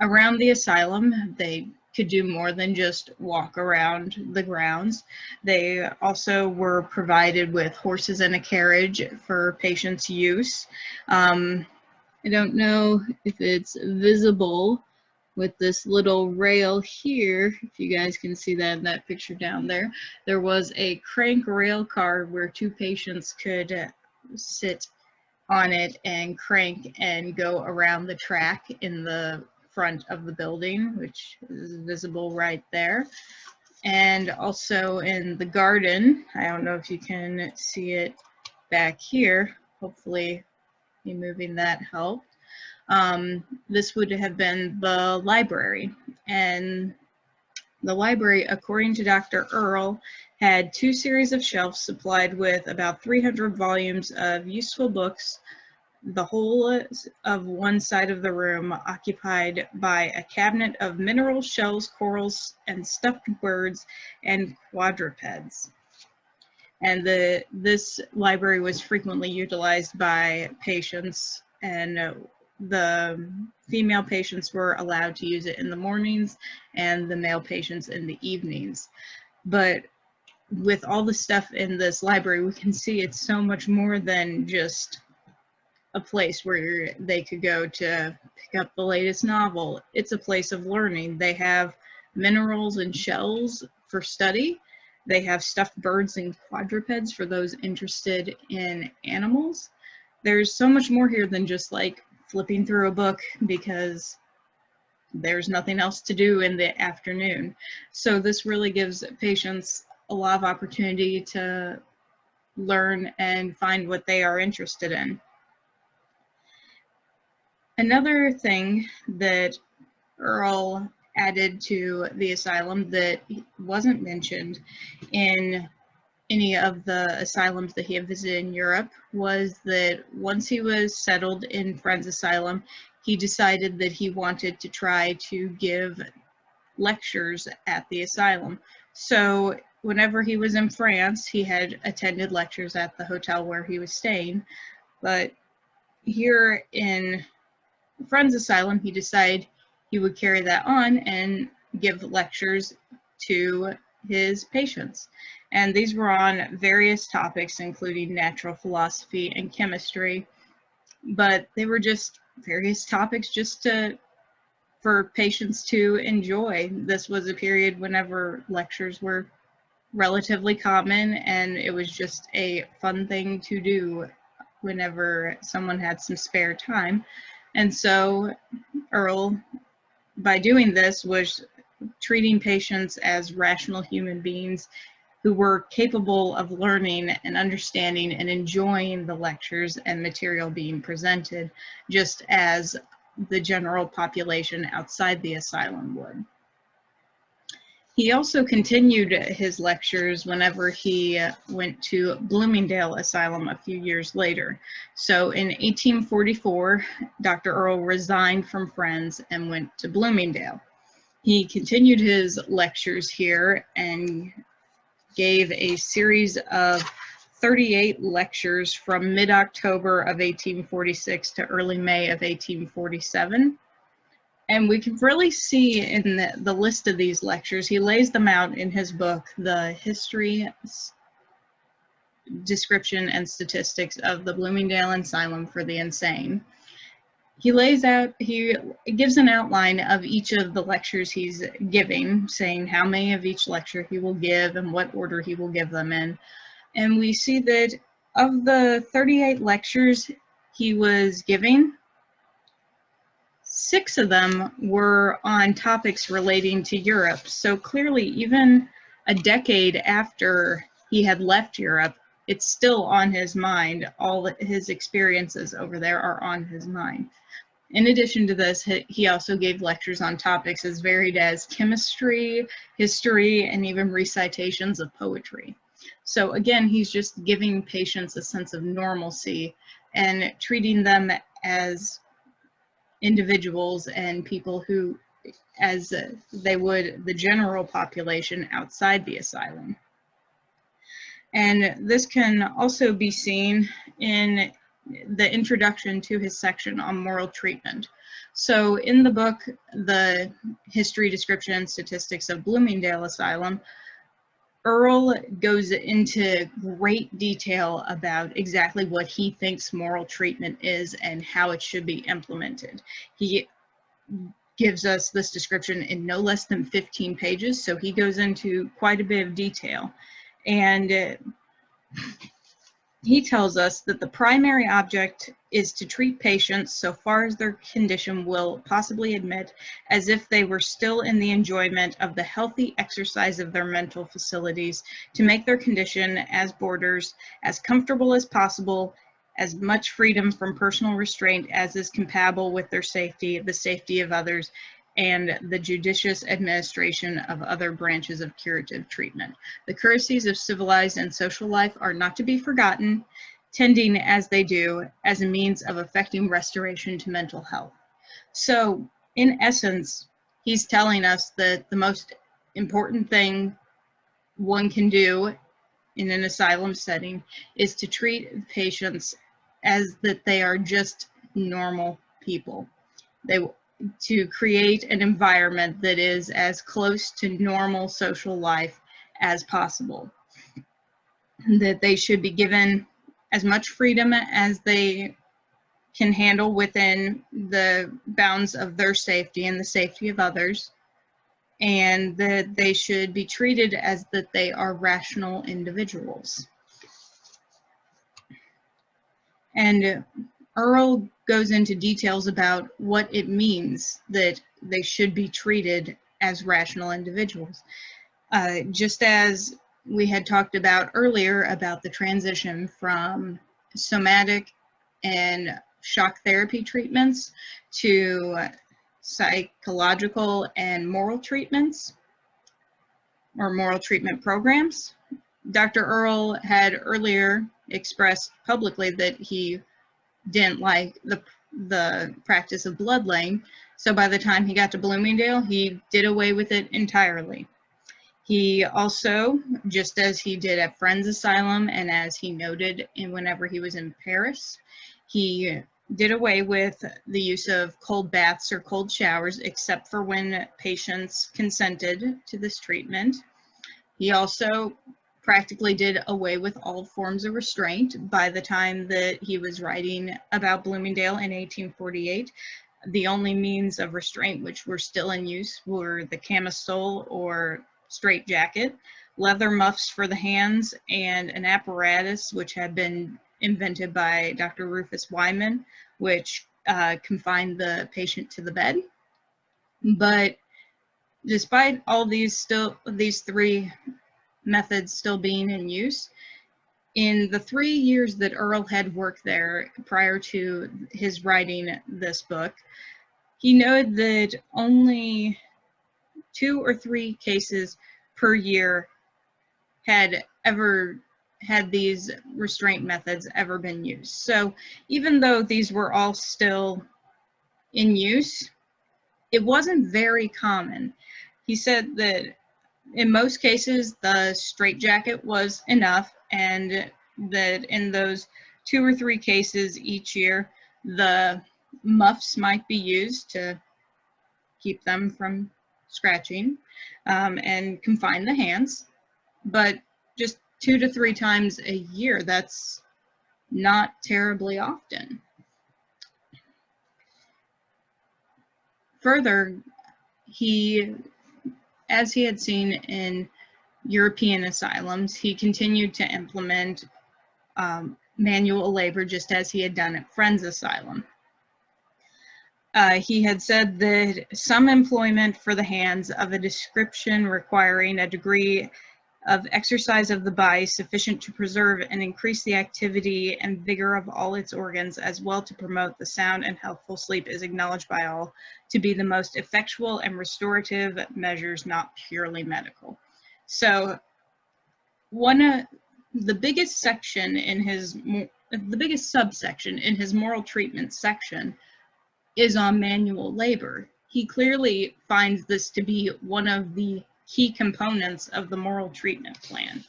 Around the asylum, they could do more than just walk around the grounds. They also were provided with horses and a carriage for patients' use. I don't know if it's visible with this little rail here, if you guys can see that in that picture down there. There was a crank rail car where two patients could sit on it and crank and go around the track in the front of the building, which is visible right there. And also in the garden, I don't know if you can see it back here, hopefully me moving that helped. This would have been the library, and the library, according to Dr. Earle, had 2 series of shelves supplied with about 300 volumes of useful books, the whole of one side of the room occupied by a cabinet of mineral shells, corals, and stuffed birds and quadrupeds. And this library was frequently utilized by patients, and the female patients were allowed to use it in the mornings and the male patients in the evenings. But with all the stuff in this library, we can see it's so much more than just a place where they could go to pick up the latest novel. It's a place of learning. They have minerals and shells for study. They have stuffed birds and quadrupeds for those interested in animals. There's so much more here than just like flipping through a book because there's nothing else to do in the afternoon. So this really gives patients a lot of opportunity to learn and find what they are interested in. Another thing that Earle added to the asylum that wasn't mentioned in any of the asylums that he had visited in Europe was that once he was settled in Friends Asylum, he decided that he wanted to try to give lectures at the asylum. So whenever he was in France, he had attended lectures at the hotel where he was staying. But here in Friends Asylum, he decided he would carry that on and give lectures to his patients. And these were on various topics, including natural philosophy and chemistry, but they were just various topics just for patients to enjoy. This was a period whenever lectures were relatively common, and it was just a fun thing to do whenever someone had some spare time. And so Earle, by doing this, was treating patients as rational human beings who were capable of learning and understanding and enjoying the lectures and material being presented, just as the general population outside the asylum would. He also continued his lectures whenever he went to Bloomingdale Asylum a few years later. So in 1844, Dr. Earle resigned from Friends and went to Bloomingdale. He continued his lectures here and gave a series of 38 lectures from mid-October of 1846 to early May of 1847. And we can really see in the list of these lectures, he lays them out in his book, The History, Description, and Statistics of the Bloomingdale Asylum for the Insane. He gives an outline of each of the lectures he's giving, saying how many of each lecture he will give and what order he will give them in. And we see that of the 38 lectures he was giving, 6 of them were on topics relating to Europe. So clearly, even a decade after he had left Europe, it's still on his mind. All his experiences over there are on his mind. In addition to this, he also gave lectures on topics as varied as chemistry, history, and even recitations of poetry. So again, he's just giving patients a sense of normalcy and treating them as individuals and people who, as they would the general population outside the asylum. And this can also be seen in the introduction to his section on moral treatment. So in the book, The History, Description, and Statistics of Bloomingdale Asylum, Earle goes into great detail about exactly what he thinks moral treatment is and how it should be implemented. He gives us this description in no less than 15 pages, so he goes into quite a bit of detail. And he tells us that the primary object is to treat patients so far as their condition will possibly admit, as if they were still in the enjoyment of the healthy exercise of their mental facilities, to make their condition as boarders as comfortable as possible, as much freedom from personal restraint as is compatible with their safety, the safety of others, and the judicious administration of other branches of curative treatment. The courtesies of civilized and social life are not to be forgotten, tending as they do as a means of effecting restoration to mental health. So, in essence, he's telling us that the most important thing one can do in an asylum setting is to treat patients as that they are just normal people. To create an environment that is as close to normal social life as possible. That they should be given as much freedom as they can handle within the bounds of their safety and the safety of others, and that they should be treated as that they are rational individuals. And Earle goes into details about what it means that they should be treated as rational individuals. Just as we had talked about earlier about the transition from somatic and shock therapy treatments to psychological and moral treatments or moral treatment programs. Dr. Earle had earlier expressed publicly that he didn't like the practice of bloodletting, so by the time he got to Bloomingdale, he did away with it entirely. He also, just as he did at Friends Asylum and as he noted whenever he was in Paris, he did away with the use of cold baths or cold showers except for when patients consented to this treatment. He also practically did away with all forms of restraint by the time that he was writing about Bloomingdale in 1848. The only means of restraint which were still in use were the camisole or straitjacket, leather muffs for the hands, and an apparatus which had been invented by Dr. Rufus Wyman, which confined the patient to the bed. But despite all these three methods still being in use, in the 3 years that Earle had worked there prior to his writing this book, he noted that only 2 or 3 cases per year had these restraint methods ever been used. So even though these were all still in use, it wasn't very common. He said that in most cases, the straitjacket was enough, and that in those 2 or 3 cases each year, the muffs might be used to keep them from scratching and confine the hands. But just 2 to 3 times a year, that's not terribly often. Further, as he had seen in European asylums, he continued to implement manual labor just as he had done at Friends Asylum. He had said that some employment for the hands of a description requiring a degree of exercise of the body sufficient to preserve and increase the activity and vigor of all its organs, as well to promote the sound and healthful sleep, is acknowledged by all to be the most effectual and restorative measures, not purely medical. So the biggest section in the biggest subsection in his moral treatment section is on manual labor. He clearly finds this to be one of the key components of the moral treatment plan.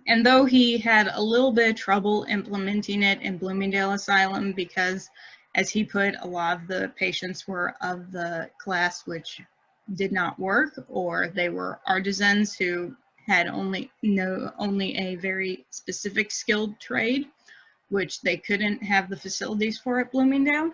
And though he had a little bit of trouble implementing it in Bloomingdale Asylum because, as he put, a lot of the patients were of the class which did not work, or they were artisans who had only a very specific skilled trade, which they couldn't have the facilities for at Bloomingdale.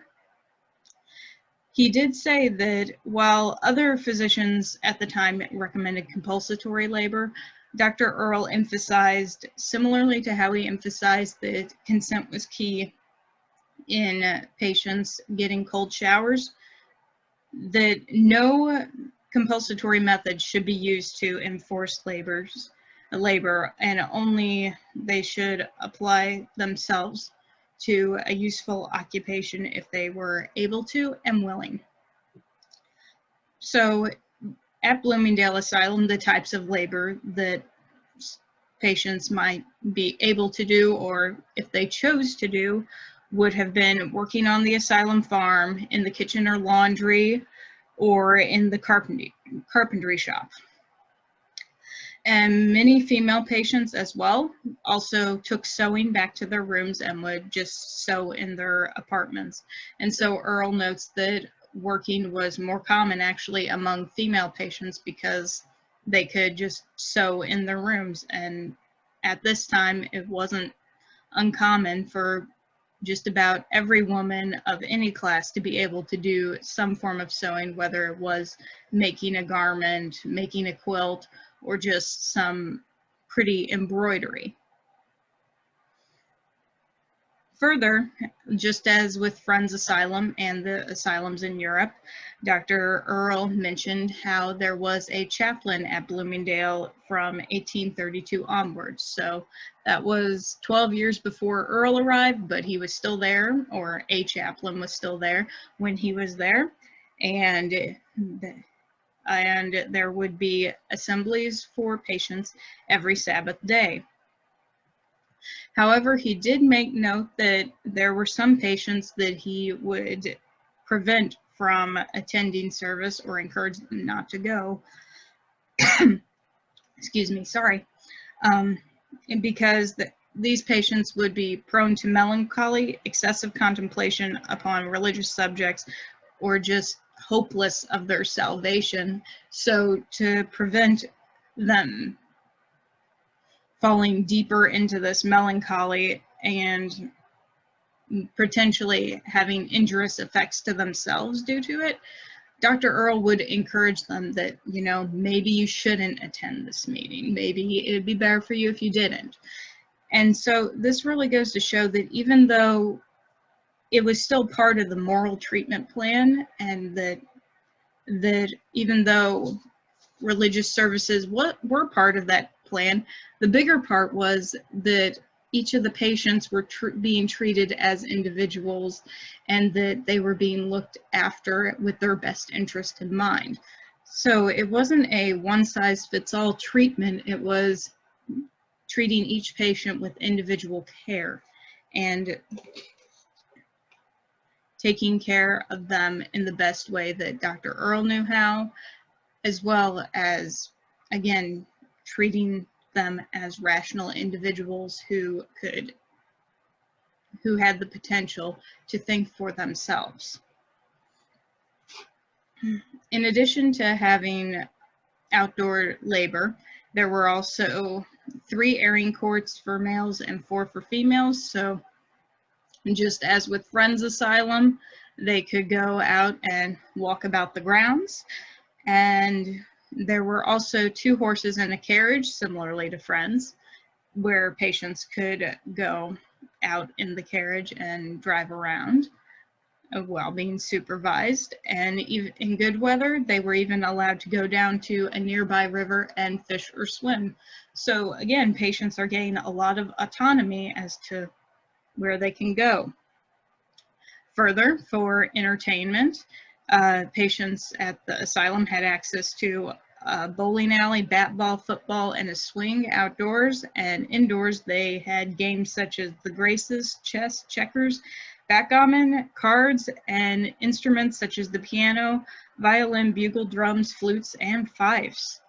He did say that while other physicians at the time recommended compulsory labor, Dr. Earle emphasized, similarly to how he emphasized that consent was key in patients getting cold showers, that no compulsory methods should be used to enforce labor, and only they should apply themselves to a useful occupation if they were able to and willing. So at Bloomingdale Asylum, the types of labor that patients might be able to do, or if they chose to do, would have been working on the asylum farm, in the kitchen or laundry, or in the carpentry shop. And many female patients as well also took sewing back to their rooms and would just sew in their apartments. And so Earle notes that working was more common actually among female patients because they could just sew in their rooms. And at this time, it wasn't uncommon for just about every woman of any class to be able to do some form of sewing, whether it was making a garment, making a quilt, or just some pretty embroidery. Further, just as with Friends Asylum and the asylums in Europe, Dr. Earle mentioned how there was a chaplain at Bloomingdale from 1832 onwards. So that was 12 years before Earle arrived, but he was still there, or a chaplain was still there when he was there. And there would be assemblies for patients every Sabbath day. However, he did make note that there were some patients that he would prevent from attending service or encourage them not to go. Excuse me, sorry. Because these patients would be prone to melancholy, excessive contemplation upon religious subjects, or just hopeless of their salvation. So to prevent them falling deeper into this melancholy and potentially having injurious effects to themselves due to it, Dr. Earle would encourage them that, you know, maybe you shouldn't attend this meeting. Maybe it'd be better for you if you didn't. And so this really goes to show that even though it was still part of the moral treatment plan, and that even though religious services were part of that plan, the bigger part was that each of the patients were being treated as individuals, and that they were being looked after with their best interest in mind. So it wasn't a one-size-fits-all treatment. It was treating each patient with individual care and taking care of them in the best way that Dr. Earle knew how, as well as, again, treating them as rational individuals who had the potential to think for themselves. In addition to having outdoor labor, there were also 3 airing courts for males and 4 for females. So just as with Friends Asylum, they could go out and walk about the grounds. And there were also 2 horses and a carriage, similarly to Friends, where patients could go out in the carriage and drive around. while being supervised, and even in good weather, they were even allowed to go down to a nearby river and fish or swim. So again, patients are getting a lot of autonomy as to where they can go. Further, for entertainment, patients at the asylum had access to a bowling alley, bat ball, football, and a swing outdoors, and indoors they had games such as the Graces, chess, checkers, backgammon, cards, and instruments such as the piano, violin, bugle, drums, flutes, and fifes.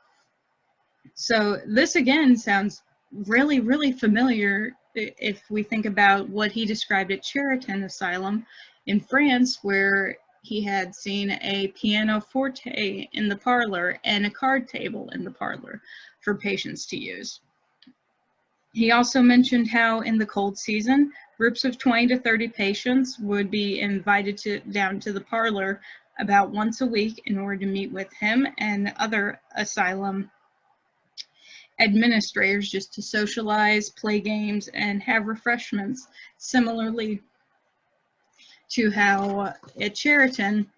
So this again sounds really, really familiar if we think about what he described at Thirteen Asylum in France, where he had seen a pianoforte in the parlor and a card table in the parlor for patients to use. He also mentioned how in the cold season, groups of 20 to 30 patients would be invited down to the parlor about once a week in order to meet with him and other asylum administrators just to socialize, play games, and have refreshments, similarly to how at Sheraton,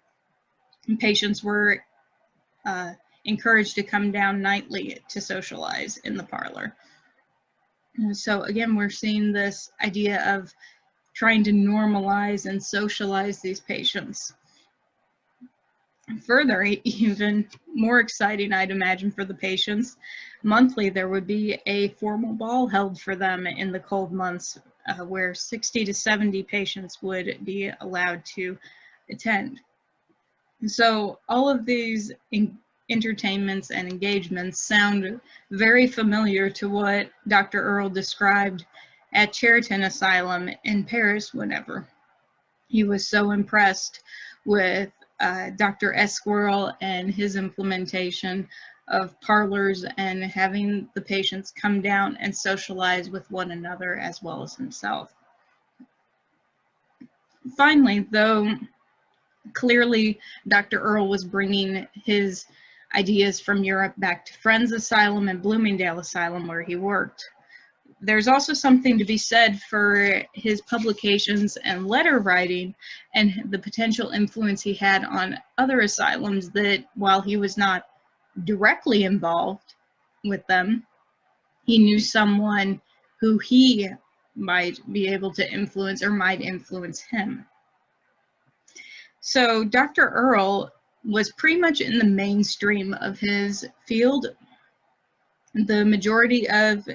patients were encouraged to come down nightly to socialize in the parlor. So again, we're seeing this idea of trying to normalize and socialize these patients. Further, even more exciting, I'd imagine, for the patients, monthly there would be a formal ball held for them in the cold months where 60 to 70 patients would be allowed to attend. So all of these entertainments and engagements sound very familiar to what Dr. Earle described at Sheraton Asylum in Paris whenever he was so impressed with Dr. Esquirrel and his implementation of parlors and having the patients come down and socialize with one another as well as himself. Finally, though clearly Dr. Earle was bringing his ideas from Europe back to Friends Asylum and Bloomingdale Asylum where he worked, there's also something to be said for his publications and letter writing and the potential influence he had on other asylums that, while he was not directly involved with them, he knew someone who he might be able to influence or might influence him. So Dr. Earle was pretty much in the mainstream of his field. The majority of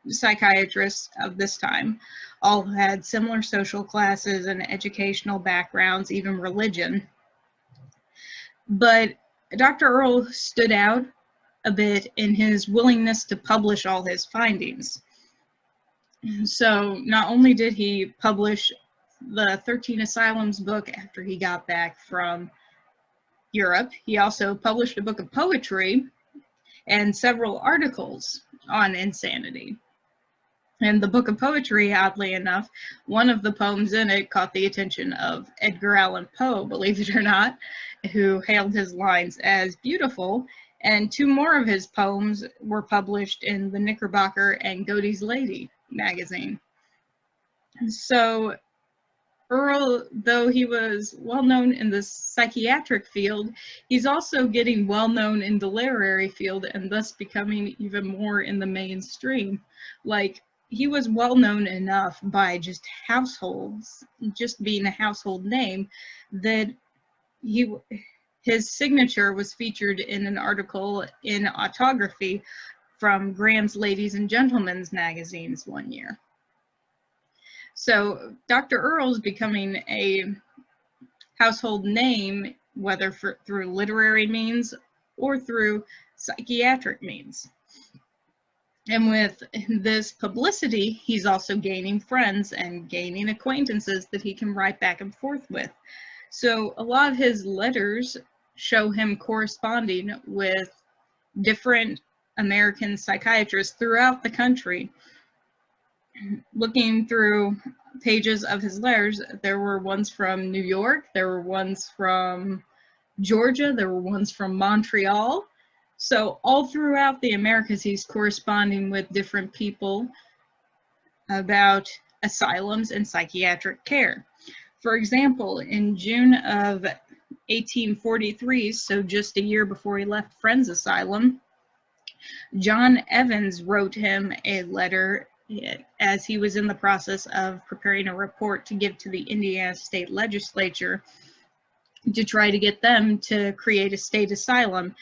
psychiatrists of this time all had similar social classes and educational backgrounds, even religion. But Dr. Earle stood out a bit in his willingness to publish all his findings. So not only did he publish the 13 Asylums book after he got back from Europe, he also published a book of poetry and several articles on insanity. And the book of poetry, oddly enough, one of the poems in it caught the attention of Edgar Allan Poe, believe it or not, who hailed his lines as beautiful, and two more of his poems were published in the Knickerbocker and Godey's Lady magazine. So Earle, though he was well known in the psychiatric field, he's also getting well known in the literary field and thus becoming even more in the mainstream. Like, he was well known enough by just households, just being a household name, that his signature was featured in an article in Autography from Graham's Ladies and Gentlemen's magazines one year. So Dr. Earle's becoming a household name, whether through literary means or through psychiatric means. And with this publicity, he's also gaining friends and gaining acquaintances that he can write back and forth with. So a lot of his letters show him corresponding with different American psychiatrists throughout the country. Looking through pages of his letters, there were ones from New York, there were ones from Georgia, there were ones from Montreal. So all throughout the Americas, he's corresponding with different people about asylums and psychiatric care. For example, in June of 1843, so just a year before he left Friends Asylum, John Evans wrote him a letter as he was in the process of preparing a report to give to the Indiana State Legislature to try to get them to create a state asylum.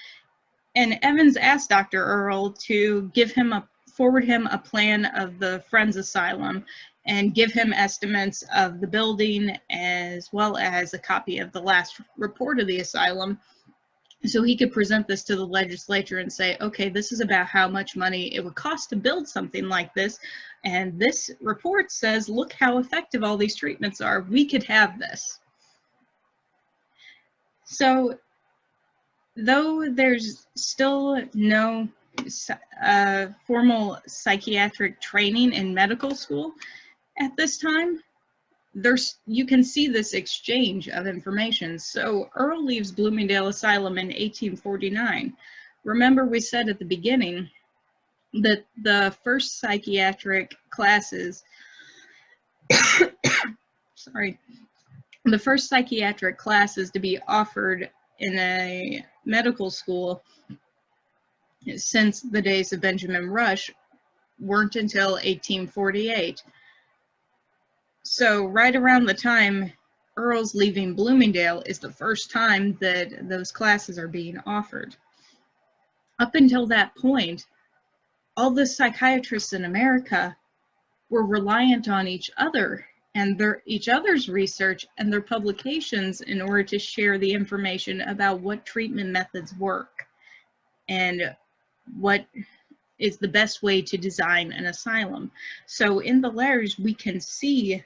And Evans asked Dr. Earle to forward him a plan of the Friends Asylum and give him estimates of the building as well as a copy of the last report of the asylum, so he could present this to the legislature and say, okay, this is about how much money it would cost to build something like this, and this report says, look how effective all these treatments are. We could have this. So though there's still no formal psychiatric training in medical school at this time, you can see this exchange of information. So Earle leaves Bloomingdale Asylum in 1849. Remember, we said at the beginning that the first psychiatric classes, the first psychiatric classes to be offered in a medical school since the days of Benjamin Rush weren't until 1848. So right around the time Earle's leaving Bloomingdale is the first time that those classes are being offered. Up until that point, all the psychiatrists in America were reliant on each other and each other's research and their publications in order to share the information about what treatment methods work and what is the best way to design an asylum. So in the letters, we can see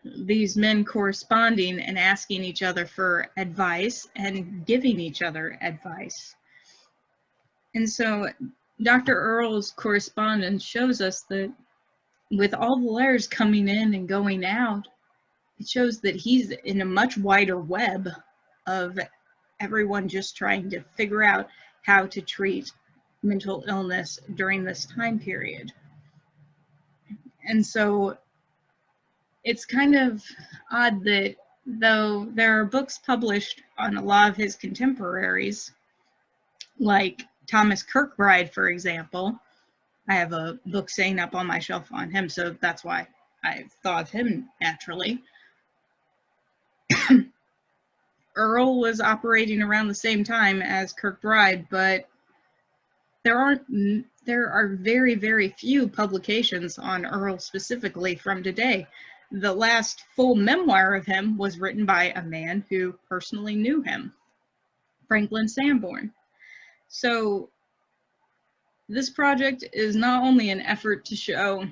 these men corresponding and asking each other for advice and giving each other advice. And so Dr. Earle's correspondence shows us that with all the letters coming in and going out, it shows that he's in a much wider web of everyone just trying to figure out how to treat mental illness during this time period. And so it's kind of odd that though there are books published on a lot of his contemporaries, like Thomas Kirkbride, for example. I have a book staying up on my shelf on him, so that's why I thought of him naturally. Earle was operating around the same time as Kirkbride, but there are very, very few publications on Earle specifically from today. The last full memoir of him was written by a man who personally knew him, Franklin Sanborn. So this project is not only an effort to show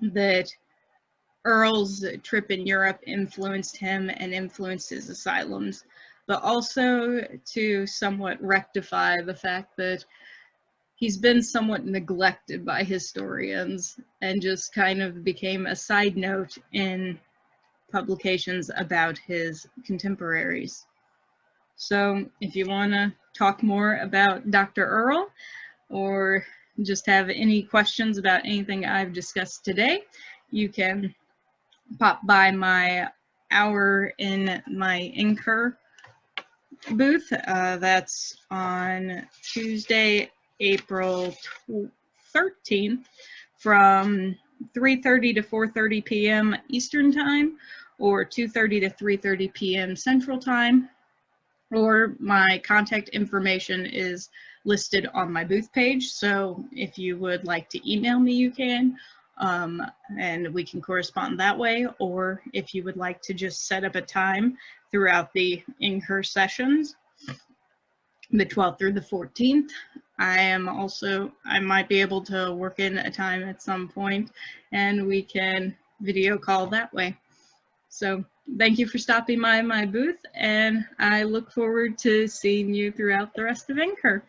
that Earle's trip in Europe influenced him and influenced his asylums, but also to somewhat rectify the fact that he's been somewhat neglected by historians and just kind of became a side note in publications about his contemporaries. So if you want to talk more about Dr. Earle or just have any questions about anything I've discussed today, you can pop by my hour in my NCUR booth. That's on Tuesday, April 13th from 3:30 to 4:30 p.m. Eastern Time, or 2:30 to 3:30 p.m. Central Time. Or my contact information is listed on my booth page, so if you would like to email me, you can, and we can correspond that way. Or if you would like to just set up a time throughout the NCUR sessions, the 12th through the 14th. I might be able to work in a time at some point, and we can video call that way. So thank you for stopping by my booth, and I look forward to seeing you throughout the rest of NCUR.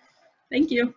Thank you.